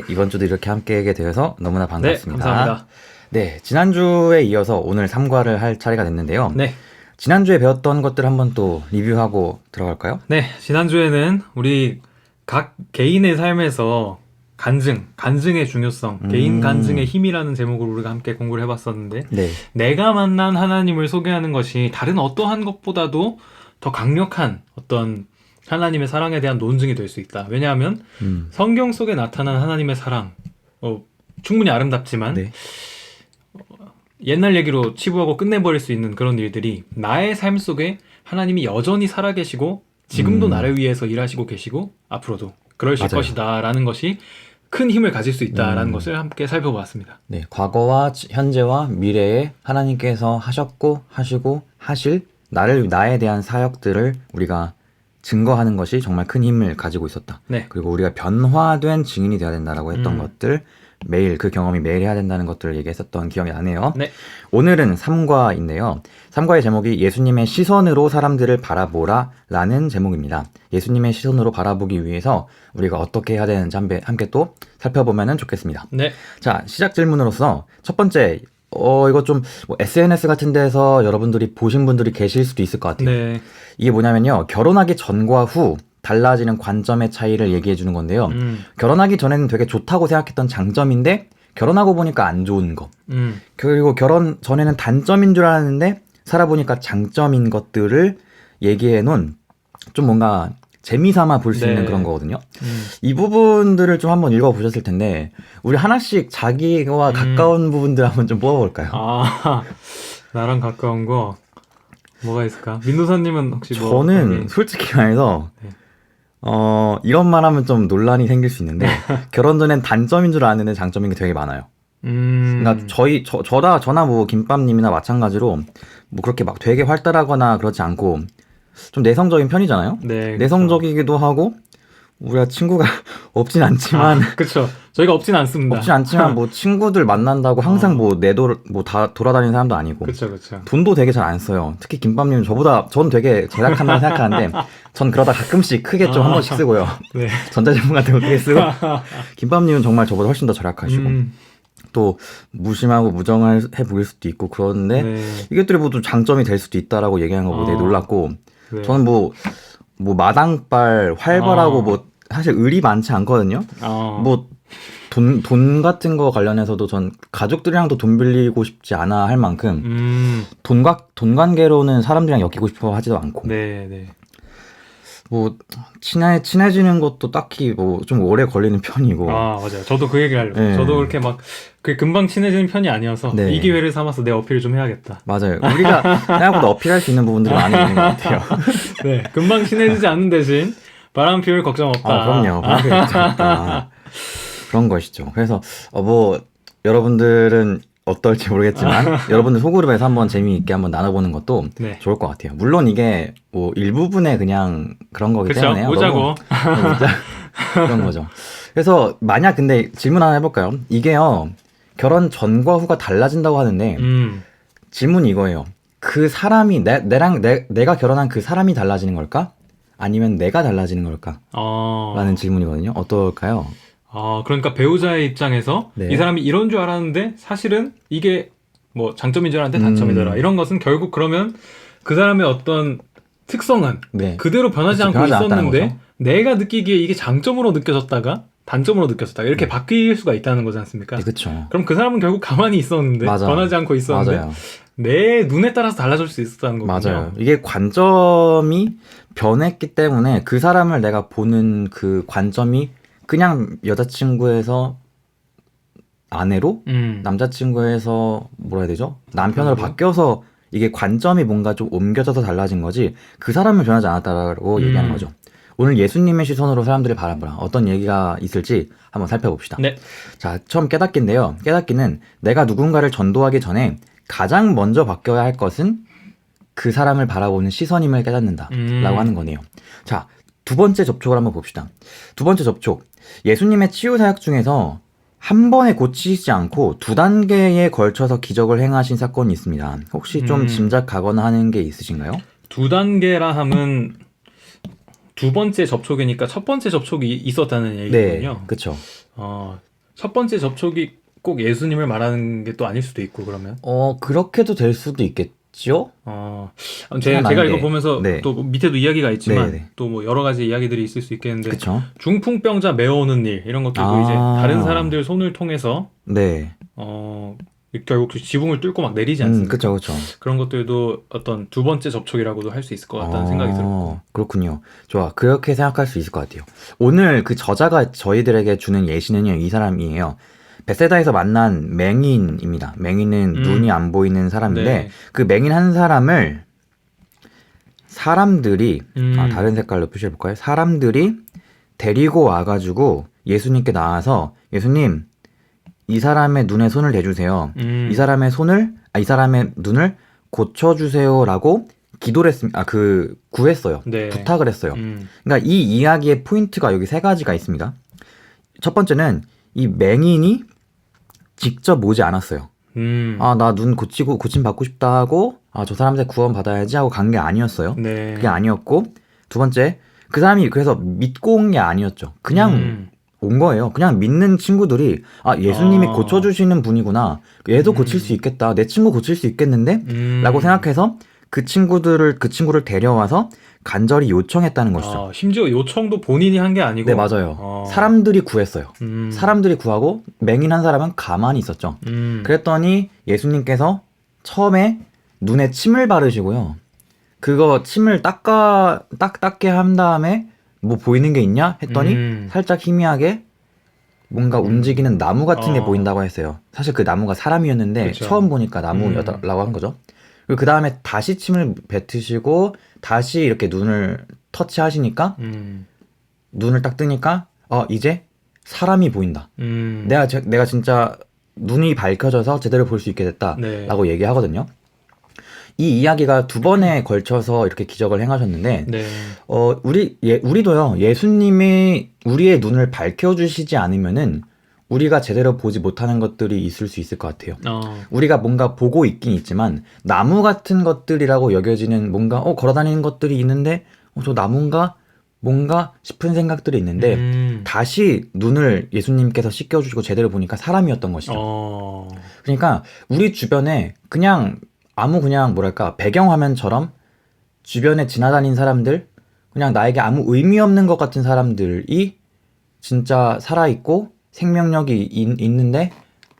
이번 주도 이렇게 함께하게 되어서 너무나 반갑습니다. 네, 감사합니다. 네, 지난주에 이어서 오늘 3과를 할 차례가 됐는데요. 네, 지난주에 배웠던 것들 한번 또 리뷰하고 들어갈까요? 네, 지난주에는 우리 각 개인의 삶에서 간증의 중요성, 개인 간증의 힘이라는 제목으로 우리가 함께 공부를 해봤었는데, 네. 내가 만난 하나님을 소개하는 것이 다른 어떠한 것보다도 더 강력한 어떤 하나님의 사랑에 대한 논증이 될 수 있다. 왜냐하면 성경 속에 나타난 하나님의 사랑, 충분히 아름답지만 네. 옛날 얘기로 치부하고 끝내버릴 수 있는 그런 일들이 나의 삶 속에 하나님이 여전히 살아계시고 지금도 나를 위해서 일하시고 계시고 앞으로도 그러실 맞아요. 것이다 라는 것이 큰 힘을 가질 수 있다라는 것을 함께 살펴보았습니다. 네, 과거와 현재와 미래에 하나님께서 하셨고 하시고 하실 나에 대한 사역들을 우리가 증거하는 것이 정말 큰 힘을 가지고 있었다. 네. 그리고 우리가 변화된 증인이 되어야 된다라고 했던 것들, 매일 그 경험이 매일 해야 된다는 것들을 얘기했었던 기억이 나네요. 네. 오늘은 3과인데요. 3과의 제목이 예수님의 시선으로 사람들을 바라보라 라는 제목입니다. 예수님의 시선으로 바라보기 위해서 우리가 어떻게 해야 되는지 함께 또 살펴보면 좋겠습니다. 네. 자, 시작 질문으로서 첫 번째, 이거 좀 SNS 같은 데서 여러분들이 보신 분들이 계실 수도 있을 것 같아요. 네. 이게 뭐냐면요. 결혼하기 전과 후 달라지는 관점의 차이를 얘기해 주는 건데요. 결혼하기 전에는 되게 좋다고 생각했던 장점인데 결혼하고 보니까 안 좋은 거. 그리고 결혼 전에는 단점인 줄 알았는데 살아보니까 장점인 것들을 얘기해 놓은 좀 뭔가 재미삼아 볼 수 네. 있는 그런 거거든요. 이 부분들을 좀 한번 읽어보셨을 텐데 우리 하나씩 자기와 가까운 부분들 한번 좀 뽑아볼까요? 아, 나랑 가까운 거 뭐가 있을까? 민도사님은 혹시 뭐? 저는 솔직히 말해서 네. 이런 말 하면 좀 논란이 생길 수 있는데 결혼 전엔 단점인 줄 아는데 장점인 게 되게 많아요. 그러니까 저나 뭐 김밥님이나 마찬가지로 뭐 그렇게 막 되게 활달하거나 그렇지 않고 좀 내성적인 편이잖아요. 네, 내성적이기도 하고 우리가 친구가 없진 않지만 그렇죠. 저희가 없진 않습니다. 없진 않지만 뭐 친구들 만난다고 항상 다 돌아다니는 사람도 아니고 그렇죠. 돈도 되게 잘 안 써요. 특히 김밥님은 전 되게 절약한다고 생각하는데 전 그러다 가끔씩 크게 좀 한 번씩 쓰고요. 네. 전자제품 같은 거 크게 쓰고 김밥님은 정말 저보다 훨씬 더 절약하시고 또 무심하고 무정해 보일 수도 있고 그런데 네. 이것들이 모두 장점이 될 수도 있다라고 얘기하는 거 보고 되게 놀랐고 네. 저는 뭐 마당발 활발하고 뭐 사실 의리 많지 않거든요. 뭐 돈 같은 거 관련해서도 전 가족들이랑도 돈 빌리고 싶지 않아 할 만큼 돈 관계로는 사람들이랑 엮이고 싶어 하지도 않고 네. 뭐 친해지는 것도 딱히 뭐 좀 오래 걸리는 편이고 맞아요. 저도 그 얘기 하려고. 네. 저도 그렇게 막 금방 친해지는 편이 아니어서 네. 이 기회를 삼아서 내 어필을 좀 해야겠다. 맞아요. 우리가 생각보다 어필할 수 있는 부분들이 많이 있는 것 같아요. 네, 금방 친해지지 않는 대신 바람 피울 걱정 없다. 그럼요. 바람 피울 걱정 없다. 그런 것이죠. 그래서 뭐 여러분들은 어떨지 모르겠지만 여러분들 소그룹에서 한번 재미있게 한번 나눠보는 것도 네. 좋을 것 같아요. 물론 이게 뭐 일부분의 그냥 그런 거기 그쵸? 때문에요. 오자고. 그런 거죠. 그래서 만약 근데 질문 하나 해볼까요? 이게요. 결혼 전과 후가 달라진다고 하는데 질문이 이거예요. 그 사람이 내가 결혼한 그 사람이 달라지는 걸까? 아니면 내가 달라지는 걸까? 라는 질문이거든요. 어떨까요? 그러니까 배우자의 입장에서 네. 이 사람이 이런 줄 알았는데 사실은 이게 뭐 장점인 줄 알았는데 단점이더라. 이런 것은 결국 그러면 그 사람의 어떤 특성은 네. 그대로 변하지 그렇죠. 않고 변하지 않았다는 있었는데 거죠. 내가 느끼기에 이게 장점으로 느껴졌다가 단점으로 느껴졌다가 이렇게 바뀔 수가 있다는 거지 않습니까? 네, 그렇죠. 그럼 그 사람은 결국 가만히 있었는데 맞아. 변하지 않고 있었는데 맞아요. 내 눈에 따라서 달라질 수 있었다는 거군요. 맞아요. 이게 관점이 변했기 때문에 그 사람을 내가 보는 그 관점이 그냥 여자친구에서 아내로 남자친구에서 뭐라 해야 되죠? 남편으로 바뀌어서 이게 관점이 뭔가 좀 옮겨져서 달라진 거지 그 사람은 변하지 않았다라고 얘기하는 거죠. 오늘 예수님의 시선으로 사람들을 바라보라. 어떤 얘기가 있을지 한번 살펴봅시다. 네. 자, 처음 깨닫기인데요. 깨닫기는 내가 누군가를 전도하기 전에 가장 먼저 바뀌어야 할 것은 그 사람을 바라보는 시선임을 깨닫는다 라고 하는 거네요. 자, 두 번째 접촉을 한번 봅시다. 두 번째 접촉. 예수님의 치유 사역 중에서 한 번에 고치시지 않고 두 단계에 걸쳐서 기적을 행하신 사건이 있습니다. 혹시 좀 짐작하거나 하는 게 있으신가요? 두 단계라 함은 두 번째 접촉이니까 첫 번째 접촉이 있었다는 네, 얘기군요. 그쵸. 첫 번째 접촉이 꼭 예수님을 말하는 게 또 아닐 수도 있고 그러면. 그렇게도 될 수도 있겠죠? 제가 이거 많은데. 보면서 네. 또 밑에도 이야기가 있지만 네. 또 뭐 여러 가지 이야기들이 있을 수 있겠는데 그쵸. 중풍병자 메어오는 일 이런 것들도 이제 다른 사람들 손을 통해서 네. 결국 지붕을 뚫고 막 내리지 않습니까? 그쵸. 그런 것들도 어떤 두 번째 접촉이라고도 할 수 있을 것 같다는 생각이 들었고. 그렇군요. 좋아. 그렇게 생각할 수 있을 것 같아요. 오늘 그 저자가 저희들에게 주는 예시는요, 이 사람이에요. 베세다에서 만난 맹인입니다. 맹인은 눈이 안 보이는 사람인데, 네. 그 맹인 한 사람을 사람들이, 다른 색깔로 표시해볼까요? 사람들이 데리고 와가지고 예수님께 나와서, 예수님, 이 사람의 눈에 손을 대주세요. 이 사람의 눈을 고쳐주세요라고 기도를 했습니다. 구했어요. 네. 부탁을 했어요. 그러니까 이 이야기의 포인트가 여기 세 가지가 있습니다. 첫 번째는 이 맹인이 직접 오지 않았어요. 나 눈 고침 받고 싶다 하고, 저 사람한테 구원 받아야지 하고 간 게 아니었어요. 네. 그게 아니었고, 두 번째, 그 사람이 그래서 믿고 온 게 아니었죠. 그냥 온 거예요. 그냥 믿는 친구들이 예수님이 고쳐주시는 분이구나. 얘도 고칠 수 있겠다. 내 친구 고칠 수 있겠는데? 라고 생각해서 그 친구를 데려와서 간절히 요청했다는 것이죠. 심지어 요청도 본인이 한 게 아니고. 네, 맞아요. 사람들이 구했어요. 사람들이 구하고 맹인 한 사람은 가만히 있었죠. 그랬더니 예수님께서 처음에 눈에 침을 바르시고요. 그거 침을 닦게 한 다음에 뭐 보이는 게 있냐? 했더니 살짝 희미하게 뭔가 움직이는 나무 같은 게 보인다고 했어요. 사실 그 나무가 사람이었는데 그쵸. 처음 보니까 나무라고 한 거죠. 그리고 그 다음에 다시 침을 뱉으시고 다시 이렇게 눈을 터치하시니까 눈을 딱 뜨니까 이제 사람이 보인다. 내가 진짜 눈이 밝혀져서 제대로 볼 수 있게 됐다라고 얘기하거든요. 이 이야기가 두 번에 걸쳐서 이렇게 기적을 행하셨는데, 네. 우리도요, 예수님이 우리의 눈을 밝혀주시지 않으면은, 우리가 제대로 보지 못하는 것들이 있을 수 있을 것 같아요. 우리가 뭔가 보고 있긴 있지만, 나무 같은 것들이라고 여겨지는 뭔가, 걸어다니는 것들이 있는데, 저 나무인가? 뭔가 싶은 생각들이 있는데, 다시 눈을 예수님께서 씻겨주시고 제대로 보니까 사람이었던 것이죠. 그러니까, 우리 주변에 그냥 뭐랄까, 배경화면처럼 주변에 지나다닌 사람들, 그냥 나에게 아무 의미 없는 것 같은 사람들이 진짜 살아있고 생명력이 있는데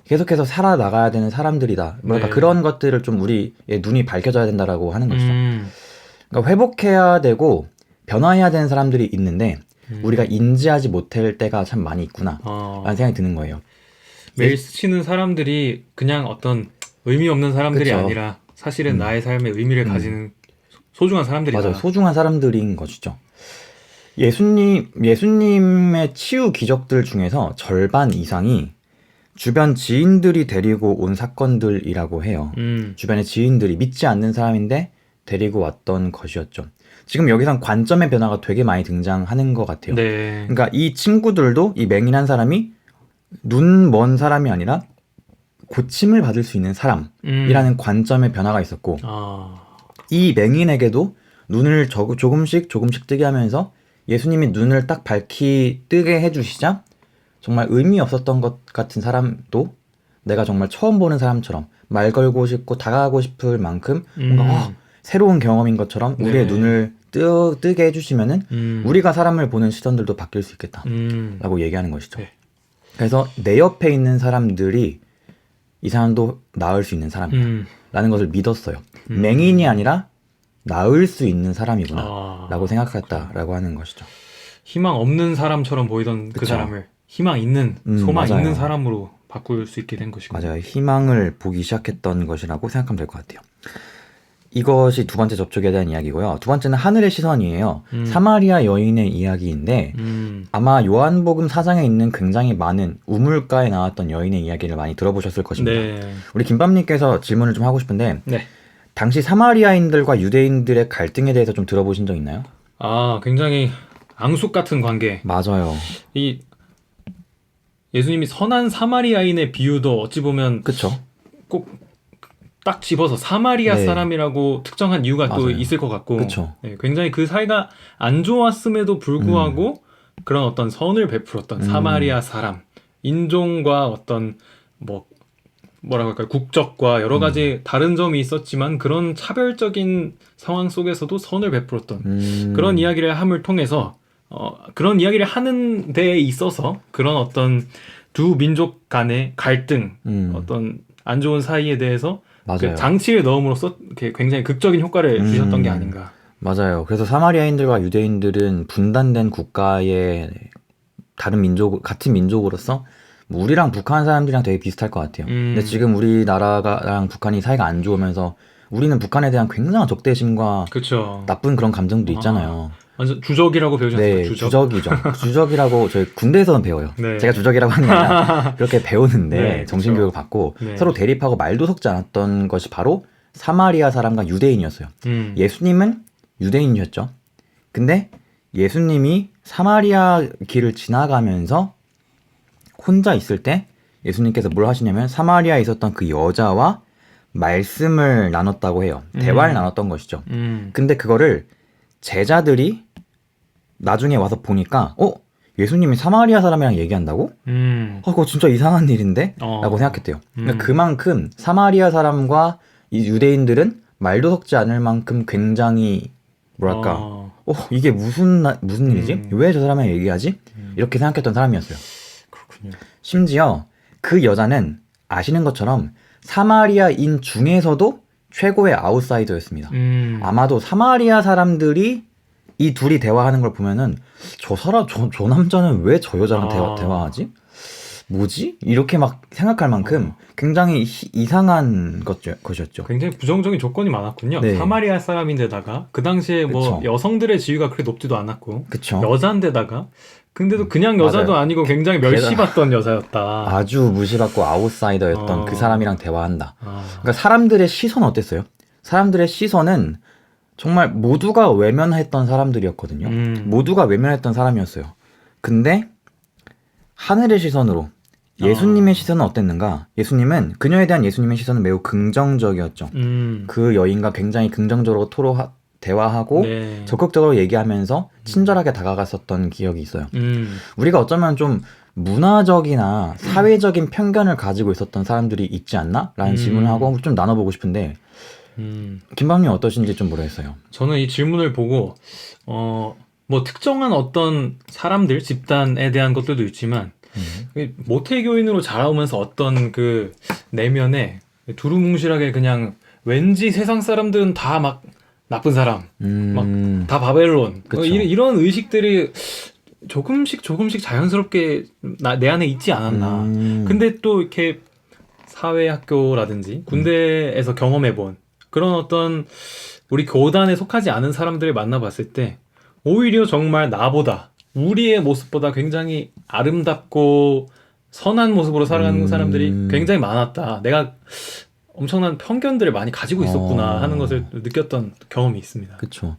계속해서 살아나가야 되는 사람들이다. 뭐랄까, 그런 것들을 좀 우리의 눈이 밝혀져야 된다라고 하는 것이죠. 그러니까 회복해야 되고 변화해야 되는 사람들이 있는데 우리가 인지하지 못할 때가 참 많이 있구나 라는 생각이 드는 거예요. 매일 스치는 사람들이 그냥 어떤 의미 없는 사람들이 그쵸. 아니라 사실은 나의 삶에 의미를 가지는 소중한 사람들이다. 맞아요. 소중한 사람들인 것이죠. 예수님의 치유 기적들 중에서 절반 이상이 주변 지인들이 데리고 온 사건들이라고 해요. 주변의 지인들이 믿지 않는 사람인데 데리고 왔던 것이었죠. 지금 여기선 관점의 변화가 되게 많이 등장하는 것 같아요. 네. 그러니까 이 친구들도 이 맹인한 사람이 눈 먼 사람이 아니라 고침을 받을 수 있는 사람이라는 관점의 변화가 있었고, 이 맹인에게도 눈을 조금씩 뜨게 하면서 예수님이 눈을 딱 뜨게 해주시자 정말 의미 없었던 것 같은 사람도 내가 정말 처음 보는 사람처럼 말 걸고 싶고 다가가고 싶을 만큼 뭔가 새로운 경험인 것처럼 우리의 눈을 뜨게 해주시면은 우리가 사람을 보는 시선들도 바뀔 수 있겠다라고 얘기하는 것이죠. 네. 그래서 내 옆에 있는 사람들이 이 사람도 나을 수 있는 사람이다 라는 것을 믿었어요. 맹인이 아니라 나을 수 있는 사람이구나 라고 생각했다라고 하는 것이죠. 희망 없는 사람처럼 보이던 그 그쵸. 사람을 희망 있는, 소망 맞아요. 있는 사람으로 바꿀 수 있게 된 것이고. 맞아요. 희망을 보기 시작했던 것이라고 생각하면 될 것 같아요. 이것이 두 번째 접촉에 대한 이야기고요. 두 번째는 하늘의 시선이에요. 사마리아 여인의 이야기인데 아마 요한복음 4장에 있는 굉장히 많은 우물가에 나왔던 여인의 이야기를 많이 들어보셨을 것입니다. 네. 우리 김밤님께서 질문을 좀 하고 싶은데 네. 당시 사마리아인들과 유대인들의 갈등에 대해서 좀 들어보신 적 있나요? 굉장히 앙숙 같은 관계. 맞아요. 이 예수님이 선한 사마리아인의 비유도 어찌 보면 그쵸? 꼭 딱 집어서 사마리아 네. 사람이라고 특정한 이유가 또 맞아요. 있을 것 같고 그쵸. 네, 굉장히 그 사이가 안 좋았음에도 불구하고 그런 어떤 선을 베풀었던 사마리아 사람, 인종과 어떤 뭐라고 할까요? 국적과 여러 가지 다른 점이 있었지만 그런 차별적인 상황 속에서도 선을 베풀었던 그런 이야기를 함을 통해서 그런 이야기를 하는 데에 있어서 그런 어떤 두 민족 간의 갈등, 어떤 안 좋은 사이에 대해서 그 맞아요. 장치를 넣음으로써 이렇게 굉장히 극적인 효과를 주셨던 게 아닌가. 맞아요. 그래서 사마리아인들과 유대인들은 분단된 국가의 다른 민족, 같은 민족으로서 뭐 우리랑 북한 사람들이랑 되게 비슷할 것 같아요. 근데 지금 우리나라랑 북한이 사이가 안 좋으면서 우리는 북한에 대한 굉장한 적대심과 그렇죠. 나쁜 그런 감정도 있잖아요. 완전 주적이라고 배우셨어요. 네, 주적. 주적이죠. 주적이라고 저희 군대에서는 배워요. 네. 제가 주적이라고 하는 게 아니라 그렇게 배우는데 네, 정신교육을 그쵸. 받고 네. 서로 대립하고 말도 섞지 않았던 것이 바로 사마리아 사람과 유대인이었어요. 예수님은 유대인이셨죠. 근데 예수님이 사마리아 길을 지나가면서 혼자 있을 때 예수님께서 뭘 하시냐면 사마리아에 있었던 그 여자와 말씀을 나눴다고 해요. 대화를 나눴던 것이죠. 근데 그거를 제자들이 나중에 와서 보니까 예수님이 사마리아 사람이랑 얘기한다고? 그거 진짜 이상한 일인데? 라고 생각했대요. 그러니까 그만큼 사마리아 사람과 이 유대인들은 말도 섞지 않을 만큼 굉장히 뭐랄까 이게 무슨 일이지? 왜 저 사람이랑 얘기하지? 이렇게 생각했던 사람이었어요. 그렇군요. 심지어 그 여자는 아시는 것처럼 사마리아인 중에서도 최고의 아웃사이더였습니다. 아마도 사마리아 사람들이 이 둘이 대화하는 걸 보면은 저 남자는 왜 저 여자랑 대화하지? 뭐지? 이렇게 막 생각할 만큼 굉장히 이상한 것이었죠. 굉장히 부정적인 조건이 많았군요. 네. 사마리아 사람인데다가 그 당시에 뭐 그쵸. 여성들의 지위가 그렇게 높지도 않았고 그쵸. 여자인데다가 근데도 그냥 여자도 맞아요. 아니고 굉장히 멸시받던 여자였다. 아주 무시받고 아웃사이더였던 그 사람이랑 대화한다. 아. 그러니까 사람들의 시선은 어땠어요? 사람들의 시선은 정말 모두가 외면했던 사람들이었거든요. 모두가 외면했던 사람이었어요. 근데 하늘의 시선으로 예수님의 시선은 어땠는가? 예수님은 그녀에 대한 예수님의 시선은 매우 긍정적이었죠. 그 여인과 굉장히 긍정적으로 대화하고 네. 적극적으로 얘기하면서 친절하게 다가갔었던 기억이 있어요. 우리가 어쩌면 좀 문화적이나 사회적인 편견을 가지고 있었던 사람들이 있지 않나? 라는 질문을 하고 좀 나눠보고 싶은데 김방님 어떠신지 좀 모르겠어요. 저는 이 질문을 보고 뭐 특정한 어떤 사람들, 집단에 대한 것들도 있지만 모태교인으로 자라오면서 어떤 그 내면에 두루뭉실하게 그냥 왠지 세상 사람들은 다 막 나쁜 사람, 막 다 바벨론 이런 의식들이 조금씩 자연스럽게 내 안에 있지 않았나. 근데 또 이렇게 사회학교라든지 군대에서 경험해본 그런 어떤 우리 교단에 속하지 않은 사람들을 만나봤을 때 오히려 정말 나보다 우리의 모습보다 굉장히 아름답고 선한 모습으로 살아가는 사람들이 굉장히 많았다. 내가 엄청난 편견들을 많이 가지고 있었구나 하는 것을 느꼈던 경험이 있습니다. 그렇죠.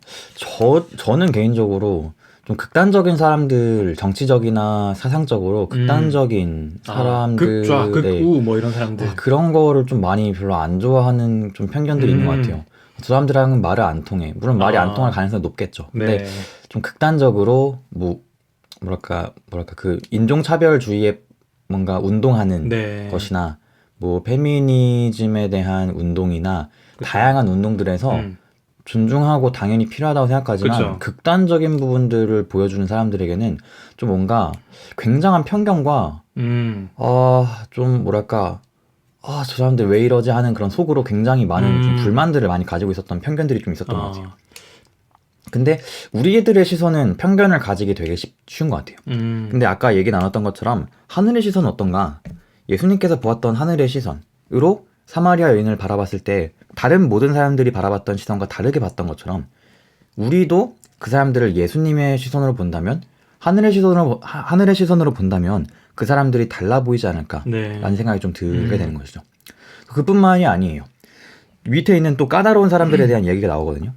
저는 개인적으로 좀 극단적인 사람들, 정치적이나 사상적으로 극단적인 사람들, 극좌, 극우 뭐 이런 사람들 그런 거를 좀 많이 별로 안 좋아하는 좀 편견들이 있는 것 같아요. 저 사람들하고는 말을 안 통해. 물론 말이 안 통할 가능성이 높겠죠. 근데 네. 좀 극단적으로 뭐랄까 그 인종차별주의에 뭔가 운동하는 네. 것이나 뭐 페미니즘에 대한 운동이나 다양한 운동들에서 존중하고 당연히 필요하다고 생각하지만 그쵸. 극단적인 부분들을 보여주는 사람들에게는 좀 뭔가 굉장한 편견과 좀 뭐랄까 저 사람들 왜 이러지 하는 그런 속으로 굉장히 많은 좀 불만들을 많이 가지고 있었던 편견들이 좀 있었던 것 같아요. 근데 우리 애들의 시선은 편견을 가지기 되게 쉬운 것 같아요. 근데 아까 얘기 나눴던 것처럼 하늘의 시선은 어떤가? 예수님께서 보았던 하늘의 시선으로 사마리아 여인을 바라봤을 때 다른 모든 사람들이 바라봤던 시선과 다르게 봤던 것처럼 우리도 그 사람들을 예수님의 시선으로 본다면 하늘의 시선으로 본다면 그 사람들이 달라 보이지 않을까라는 생각이 좀 들게 되는 것이죠. 그뿐만이 아니에요. 밑에 있는 또 까다로운 사람들에 대한 얘기가 나오거든요.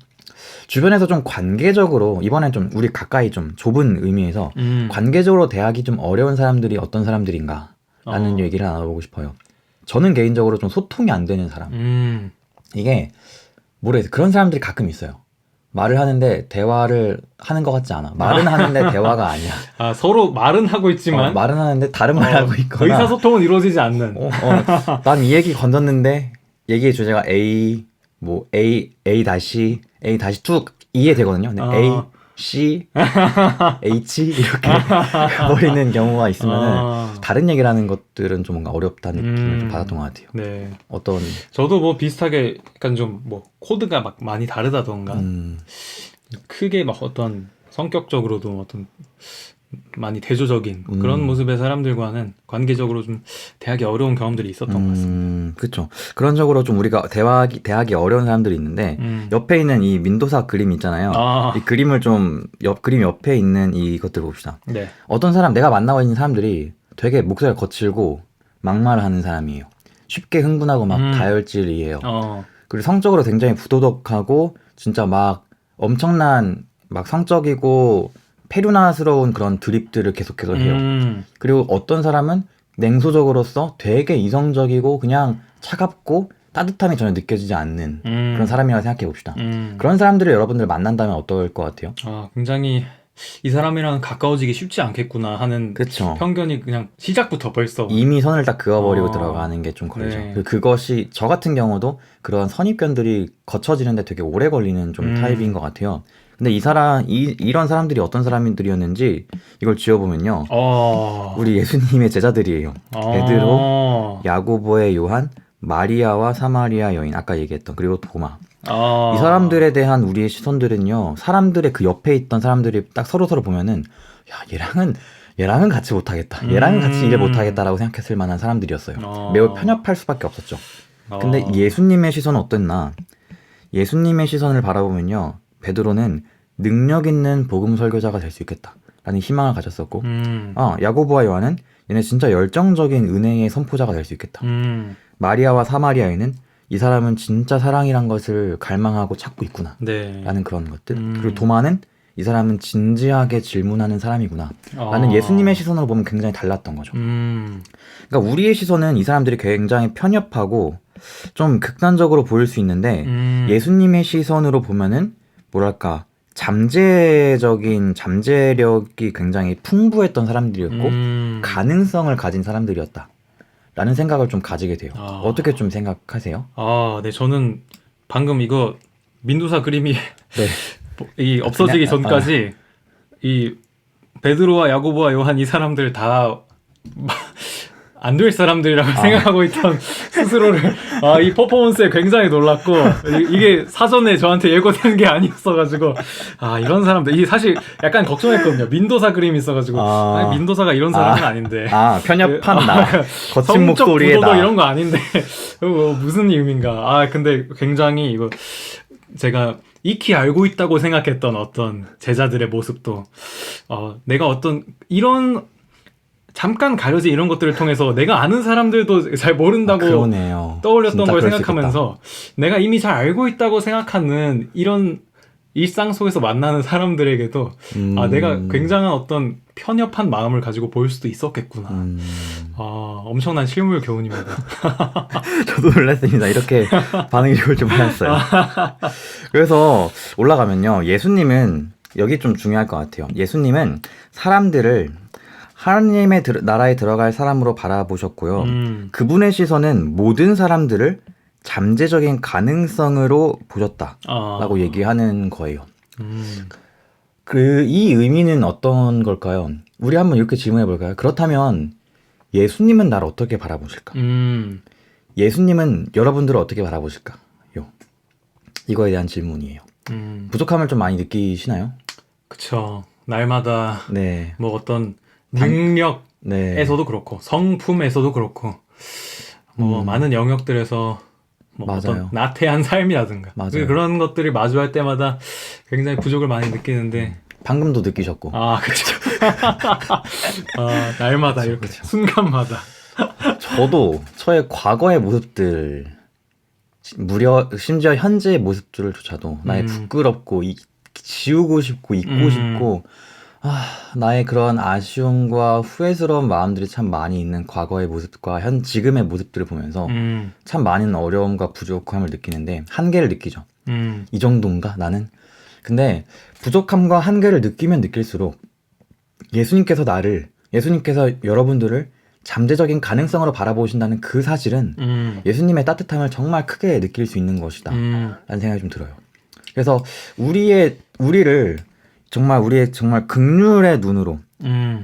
주변에서 좀 관계적으로 이번엔 좀 우리 가까이 좀 좁은 의미에서 관계적으로 대하기 좀 어려운 사람들이 어떤 사람들인가 라는 얘기를 나눠보고 싶어요. 저는 개인적으로 좀 소통이 안 되는 사람. 이게 모르겠어요. 그런 사람들이 가끔 있어요. 말을 하는데 대화를 하는 것 같지 않아. 말은 하는데 대화가 아니야. 아, 서로 말은 하고 있지만 말은 하는데 다른 말 하고 있거나. 의사소통은 이루어지지 않는. 난 이 얘기 건졌는데 얘기의 주제가 A 뭐 A 다시 쭉 이해되거든요. 근데 A C H 이렇게 버리는 경우가 있으면은 다른 얘기를 하는 것들은 좀 뭔가 어렵다는 느낌을 좀 받았던 것 같아요. 네. 어떤 저도 뭐 비슷하게 약간 좀 뭐 코드가 막 많이 다르다던가 크게 막 어떤 성격적으로도 어떤 많이 대조적인 그런 모습의 사람들과는 관계적으로 좀 대하기 어려운 경험들이 있었던 것 같습니다. 그렇죠. 그런 적으로 좀 우리가 대하기 어려운 사람들이 있는데 옆에 있는 이 민도사 그림 있잖아요. 이 그림을 좀 그림 옆에 있는 이것들 봅시다. 네. 어떤 사람 내가 만나고 있는 사람들이 되게 목소리가 거칠고 막말하는 사람이에요. 쉽게 흥분하고 막 다혈질이에요. 그리고 성적으로 굉장히 부도덕하고 진짜 막 엄청난 막 성적이고 페루나스러운 그런 드립들을 계속해서 해요. 그리고 어떤 사람은 냉소적으로서 되게 이성적이고 그냥 차갑고 따뜻함이 전혀 느껴지지 않는 그런 사람이라고 생각해 봅시다. 그런 사람들을 여러분들 만난다면 어떨 것 같아요? 굉장히 이 사람이랑 가까워지기 쉽지 않겠구나 하는 그쵸. 편견이 그냥 시작부터 벌써 이미 선을 딱 그어버리고 들어가는 게 좀 걸리죠. 네. 그것이 저 같은 경우도 그런 선입견들이 거쳐지는데 되게 오래 걸리는 좀 타입인 것 같아요. 근데 이런 사람들이 어떤 사람들이었는지 이걸 지어보면요. 우리 예수님의 제자들이에요. 베드로, 야고보의 요한, 마리아와 사마리아 여인, 아까 얘기했던, 그리고 도마. 이 사람들에 대한 우리의 시선들은요, 사람들의 그 옆에 있던 사람들이 딱 서로 보면은, 야, 얘랑은 같이 못하겠다. 얘랑은 같이 일을 못하겠다라고 생각했을 만한 사람들이었어요. 매우 편협할 수밖에 없었죠. 근데 예수님의 시선은 어땠나? 예수님의 시선을 바라보면요, 베드로는 능력 있는 복음 설교자가 될 수 있겠다 라는 희망을 가졌었고 야고보와 요한은 얘네 진짜 열정적인 은혜의 선포자가 될 수 있겠다. 마리아와 사마리아에는 이 사람은 진짜 사랑이란 것을 갈망하고 찾고 있구나 라는 그런 것들. 그리고 도마는 이 사람은 진지하게 질문하는 사람이구나 라는 예수님의 시선으로 보면 굉장히 달랐던 거죠. 그러니까 우리의 시선은 이 사람들이 굉장히 편협하고 좀 극단적으로 보일 수 있는데 예수님의 시선으로 보면은 뭐랄까 잠재력이 굉장히 풍부했던 사람들이었고 가능성을 가진 사람들이었다 라는 생각을 좀 가지게 돼요. 어떻게 좀 생각하세요? 네, 저는 방금 이거 민두사 그림이 네. 이 없어지기 전까지 이 베드로와 야고보와 요한 이 사람들 다 안 될 사람들이라고 생각하고 있던 스스로를 이 퍼포먼스에 굉장히 놀랐고 이게 사전에 저한테 예고된 게 아니었어가지고 이런 사람들 이게 사실 약간 걱정했거든요. 민도사 그림이 있어가지고 민도사가 이런 사람은 아닌데 편협한 나 거친 목소리에 부도덕 이런 거 아닌데 무슨 의미인가. 근데 굉장히 이거 제가 익히 알고 있다고 생각했던 어떤 제자들의 모습도 내가 어떤 이런 잠깐 가려진 이런 것들을 통해서 내가 아는 사람들도 잘 모른다고 떠올렸던 걸 생각하면서 내가 이미 잘 알고 있다고 생각하는 이런 일상 속에서 만나는 사람들에게도 내가 굉장한 어떤 편협한 마음을 가지고 볼 수도 있었겠구나. 엄청난 실물 교훈입니다. 저도 놀랐습니다. 이렇게 반응이 좋을 줄 몰랐어요. 그래서 올라가면요. 예수님은 여기 좀 중요할 것 같아요. 예수님은 사람들을 하나님의 나라에 들어갈 사람으로 바라보셨고요. 그분의 시선은 모든 사람들을 잠재적인 가능성으로 보셨다라고 얘기하는 거예요. 이 의미는 어떤 걸까요? 우리 한번 이렇게 질문해 볼까요? 그렇다면 예수님은 나를 어떻게 바라보실까? 예수님은 여러분들을 어떻게 바라보실까요? 이거에 대한 질문이에요. 부족함을 좀 많이 느끼시나요? 그쵸. 날마다 뭐 어떤 능력에서도 그렇고 성품에서도 그렇고 뭐 많은 영역들에서 뭐 어떤 나태한 삶이라든가 그런 것들을 마주할 때마다 굉장히 부족을 많이 느끼는데 방금도 느끼셨고 그렇죠. 날마다 이렇게 순간마다 저도 저의 과거의 모습들 심지어 현재의 모습들조차도 나의 부끄럽고 지우고 싶고 잊고 싶고 나의 그런 아쉬움과 후회스러운 마음들이 참 많이 있는 과거의 모습과 지금의 모습들을 보면서 참 많은 어려움과 부족함을 느끼는데 한계를 느끼죠. 이 정도인가 나는? 근데 부족함과 한계를 느끼면 느낄수록 예수님께서 여러분들을 잠재적인 가능성으로 바라보신다는 그 사실은 예수님의 따뜻함을 정말 크게 느낄 수 있는 것이다 라는 생각이 좀 들어요. 그래서 우리의 정말 긍휼의 눈으로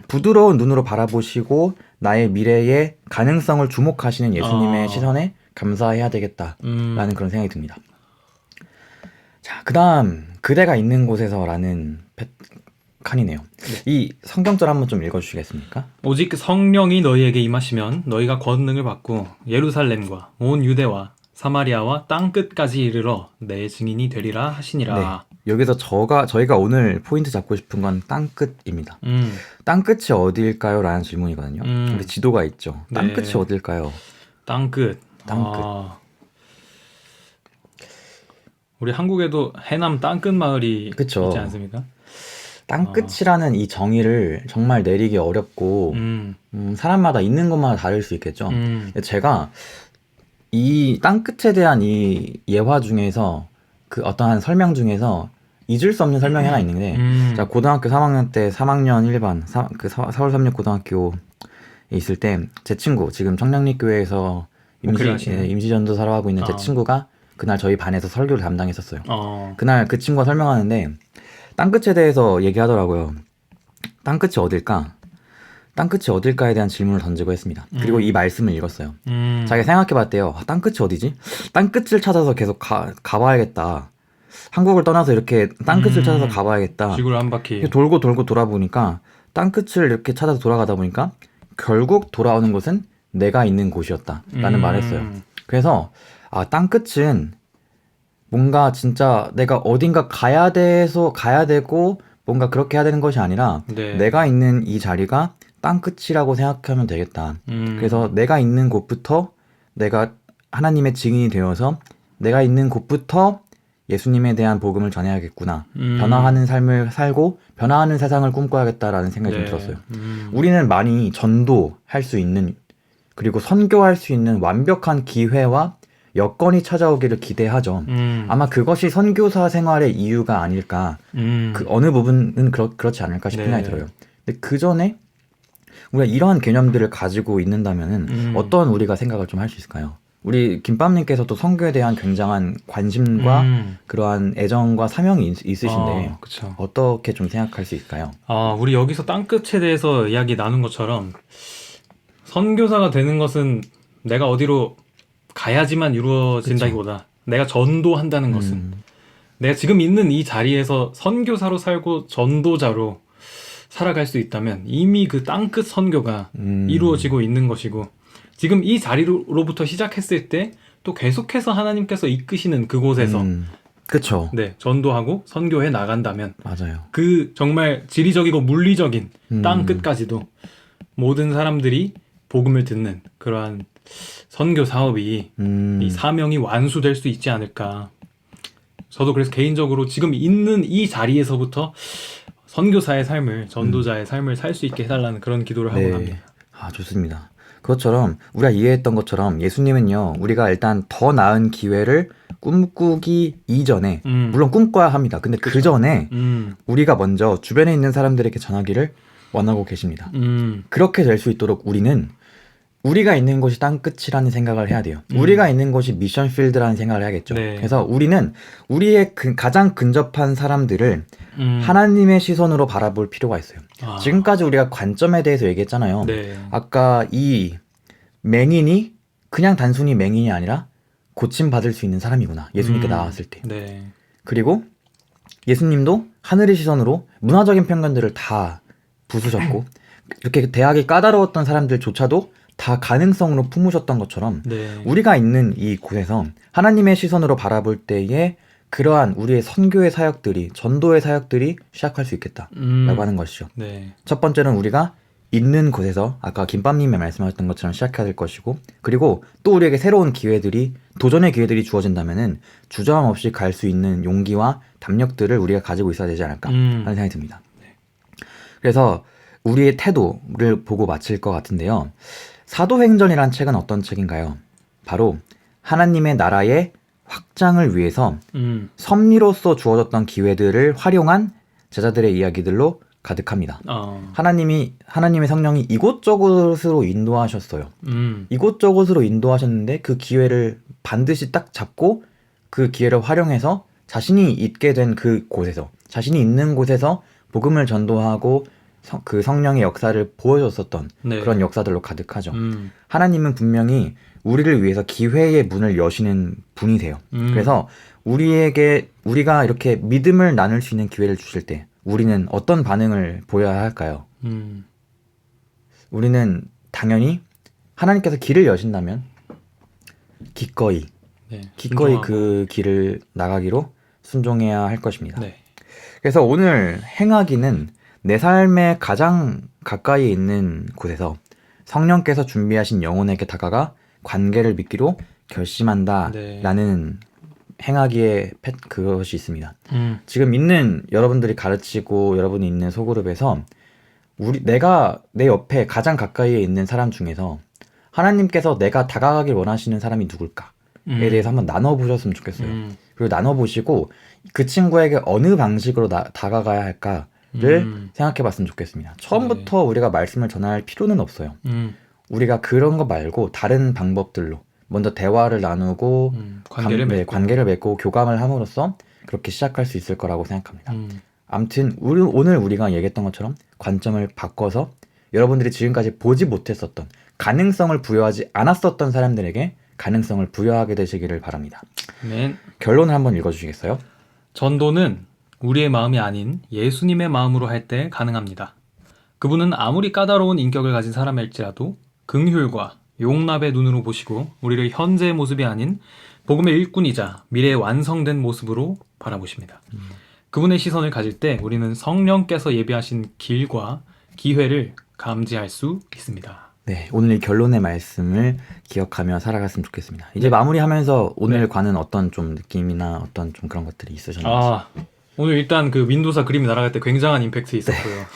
부드러운 눈으로 바라보시고 나의 미래의 가능성을 주목하시는 예수님의 시선에 감사해야 되겠다라는 그런 생각이 듭니다. 자, 그다음 그대가 있는 곳에서라는 칸이네요. 네. 이 성경절 한번 좀 읽어주시겠습니까? 오직 그 성령이 너희에게 임하시면 너희가 권능을 받고 예루살렘과 온 유대와 사마리아와 땅 끝까지 이르러 내 증인이 되리라 하시니라. 네. 여기서 저희가 오늘 포인트 잡고 싶은 건 땅끝입니다. 땅끝이 어디일까요? 라는 질문이거든요. 우리 지도가 있죠. 땅끝이 네. 어딜까요? 땅끝. 우리 한국에도 해남 땅끝 마을이 그쵸. 있지 않습니까? 땅끝이라는 이 정의를 정말 내리기 어렵고 사람마다 있는 것마다 다를 수 있겠죠. 제가 이 땅끝에 대한 이 예화 중에서 그 어떠한 설명 중에서 잊을 수 없는 설명이 하나 있는데 제가 고등학교 3학년 때 3학년 1반 서울 삼육 고등학교에 있을 때 제 친구 지금 청량리교회에서 임시전도사로 하고 있는 제 친구가 그날 저희 반에서 설교를 담당했었어요. 그날 그 친구가 설명하는데 땅끝에 대해서 얘기하더라고요. 땅끝이 어딜까? 땅끝이 어딜까에 대한 질문을 던지고 했습니다. 그리고 이 말씀을 읽었어요. 자기가 생각해봤대요. 땅끝이 어디지? 땅끝을 찾아서 계속 가봐야겠다. 한국을 떠나서 이렇게 땅끝을 찾아서 가봐야겠다. 지구를 한 바퀴 돌고 돌아보니까 땅끝을 이렇게 찾아서 돌아가다 보니까 결국 돌아오는 곳은 내가 있는 곳이었다라는 말을 했어요. 그래서 땅끝은 뭔가 진짜 내가 어딘가 가야 되고 뭔가 그렇게 해야 되는 것이 아니라 내가 있는 이 자리가 땅끝이라고 생각하면 되겠다. 그래서 내가 있는 곳부터 내가 하나님의 증인이 되어서 내가 있는 곳부터 예수님에 대한 복음을 전해야겠구나. 변화하는 삶을 살고 변화하는 세상을 꿈꿔야겠다라는 생각이 좀 들었어요. 우리는 많이 전도할 수 있는 그리고 선교할 수 있는 완벽한 기회와 여건이 찾아오기를 기대하죠. 아마 그것이 선교사 생활의 이유가 아닐까. 그 어느 부분은 그렇지 않을까 싶은 생각이 들어요. 근데 그 전에 우리가 이러한 개념들을 가지고 있는다면은 어떤 우리가 생각을 좀 할 수 있을까요? 우리 김밥님께서도 선교에 대한 굉장한 관심과 그러한 애정과 사명이 있으신데 어떻게 좀 생각할 수 있을까요? 우리 여기서 땅끝에 대해서 이야기 나눈 것처럼 선교사가 되는 것은 내가 어디로 가야지만 이루어진다기보다 내가 전도한다는 것은 내가 지금 있는 이 자리에서 선교사로 살고 전도자로 살아갈 수 있다면 이미 그 땅끝 선교가 이루어지고 있는 것이고 지금 이 자리로부터 시작했을 때 또 계속해서 하나님께서 이끄시는 그곳에서 그쵸. 네, 전도하고 선교해 나간다면 맞아요. 그 정말 지리적이고 물리적인 땅끝까지도 모든 사람들이 복음을 듣는 그러한 선교 사업이 이 사명이 완수될 수 있지 않을까. 저도 그래서 개인적으로 지금 있는 이 자리에서부터 선교사의 삶을 전도자의 삶을 살 수 있게 해달라는 그런 기도를 하고 합니다. 좋습니다. 그것처럼 우리가 이해했던 것처럼 예수님은요 우리가 일단 더 나은 기회를 꿈꾸기 이전에 물론 꿈꿔야 합니다. 근데 그 전에 우리가 먼저 주변에 있는 사람들에게 전하기를 원하고 계십니다. 그렇게 될 수 있도록 우리는 우리가 있는 곳이 땅끝이라는 생각을 해야 돼요. 우리가 있는 곳이 미션 필드라는 생각을 해야겠죠. 그래서 우리는 우리의 가장 근접한 사람들을 하나님의 시선으로 바라볼 필요가 있어요. 지금까지 우리가 관점에 대해서 얘기했잖아요. 아까 이 맹인이 그냥 단순히 맹인이 아니라 고침받을 수 있는 사람이구나. 예수님께 나왔을 때. 그리고 예수님도 하늘의 시선으로 문화적인 편견들을 다 부수셨고 이렇게 대학이 까다로웠던 사람들조차도 다 가능성으로 품으셨던 것처럼 우리가 있는 이 곳에서 하나님의 시선으로 바라볼 때에 그러한 우리의 선교의 사역들이 전도의 사역들이 시작할 수 있겠다라고 하는 것이죠. 첫 번째는 우리가 있는 곳에서 아까 김밥님이 말씀하셨던 것처럼 시작해야 될 것이고 그리고 또 우리에게 새로운 기회들이 도전의 기회들이 주어진다면은 주저함 없이 갈 수 있는 용기와 담력들을 우리가 가지고 있어야 되지 않을까 하는 생각이 듭니다. 그래서 우리의 태도를 보고 마칠 것 같은데요. 사도행전이란 책은 어떤 책인가요? 바로 하나님의 나라의 확장을 위해서 섭리로서 주어졌던 기회들을 활용한 제자들의 이야기들로 가득합니다. 하나님의 성령이 이곳저곳으로 인도하셨어요. 이곳저곳으로 인도하셨는데 그 기회를 반드시 딱 잡고 그 기회를 활용해서 자신이 있게 된 그 곳에서, 자신이 있는 곳에서 복음을 전도하고 그 성령의 역사를 보여줬었던 네. 그런 역사들로 가득하죠. 하나님은 분명히 우리를 위해서 기회의 문을 여시는 분이세요. 그래서 우리가 이렇게 믿음을 나눌 수 있는 기회를 주실 때 우리는 어떤 반응을 보여야 할까요? 우리는 당연히 하나님께서 길을 여신다면 기꺼이 순종하고. 그 길을 나가기로 순종해야 할 것입니다. 네. 그래서 오늘 행하기는 내 삶의 가장 가까이 있는 곳에서 성령께서 준비하신 영혼에게 다가가 관계를 맺기로 결심한다라는 행하기의 그것이 있습니다. 지금 있는 여러분들이 가르치고 여러분이 있는 소그룹에서 내가 내 옆에 가장 가까이에 있는 사람 중에서 하나님께서 내가 다가가길 원하시는 사람이 누굴까에 대해서 한번 나눠보셨으면 좋겠어요. 그리고 나눠보시고 그 친구에게 어느 방식으로 다가가야 할까를 생각해봤으면 좋겠습니다. 처음부터 우리가 말씀을 전할 필요는 없어요. 우리가 그런 거 말고 다른 방법들로 먼저 대화를 나누고 관계를 맺고 교감을 함으로써 그렇게 시작할 수 있을 거라고 생각합니다. 아무튼 오늘 우리가 얘기했던 것처럼 관점을 바꿔서 여러분들이 지금까지 보지 못했었던 가능성을 부여하지 않았었던 사람들에게 가능성을 부여하게 되시기를 바랍니다. 네. 결론을 한번 읽어주시겠어요? 전도는 우리의 마음이 아닌 예수님의 마음으로 할 때 가능합니다. 그분은 아무리 까다로운 인격을 가진 사람일지라도 긍휼과 용납의 눈으로 보시고 우리를 현재의 모습이 아닌 복음의 일꾼이자 미래의 완성된 모습으로 바라보십니다. 그분의 시선을 가질 때 우리는 성령께서 예비하신 길과 기회를 감지할 수 있습니다. 네, 오늘 이 결론의 말씀을 기억하며 살아갔으면 좋겠습니다. 이제 마무리하면서 오늘 관은 어떤 좀 느낌이나 어떤 좀 그런 것들이 있으셨나요? 오늘 일단 그 윈도사 그림이 날아갈 때 굉장한 임팩트 있었고요.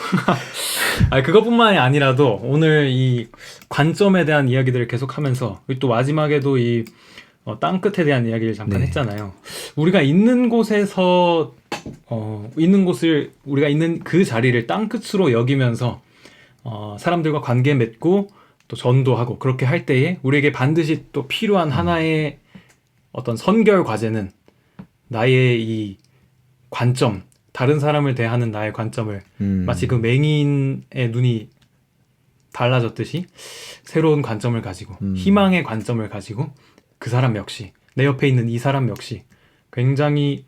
그것뿐만이 아니라도 오늘 이 관점에 대한 이야기들을 계속하면서 또 마지막에도 이 땅끝에 대한 이야기를 잠깐 했잖아요. 우리가 있는 곳에서 우리가 있는 그 자리를 땅끝으로 여기면서 사람들과 관계 맺고 또 전도하고 그렇게 할 때에 우리에게 반드시 또 필요한 하나의 어떤 선결 과제는 나의 이 관점, 다른 사람을 대하는 나의 관점을 마치 그 맹인의 눈이 달라졌듯이 새로운 관점을 가지고 희망의 관점을 가지고 그 사람 역시 내 옆에 있는 이 사람 역시 굉장히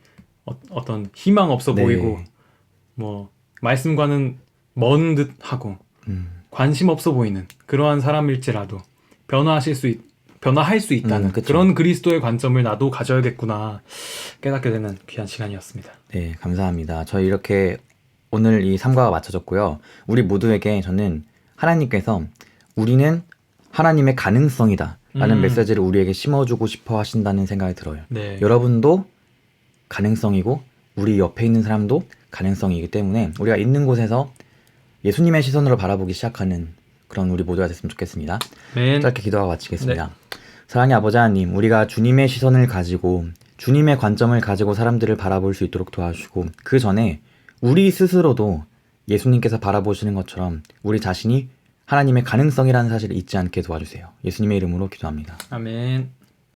어떤 희망 없어 보이고 뭐 말씀과는 먼 듯 하고 관심 없어 보이는 그러한 사람일지라도 변화할 수 있다는 그런 그리스도의 관점을 나도 가져야겠구나 깨닫게 되는 귀한 시간이었습니다. 네, 감사합니다. 저희 이렇게 오늘 이 3과가 마쳐졌고요. 우리 모두에게 저는 하나님께서 우리는 하나님의 가능성이다 라는 메시지를 우리에게 심어주고 싶어 하신다는 생각이 들어요. 여러분도 가능성이고 우리 옆에 있는 사람도 가능성이기 때문에 우리가 있는 곳에서 예수님의 시선으로 바라보기 시작하는 그런 우리 모두가 됐으면 좋겠습니다. 짧게 기도하고 마치겠습니다. 사랑의 아버지 하나님, 우리가 주님의 시선을 가지고 주님의 관점을 가지고 사람들을 바라볼 수 있도록 도와주시고 그 전에 우리 스스로도 예수님께서 바라보시는 것처럼 우리 자신이 하나님의 가능성이라는 사실을 잊지 않게 도와주세요. 예수님의 이름으로 기도합니다. 아멘.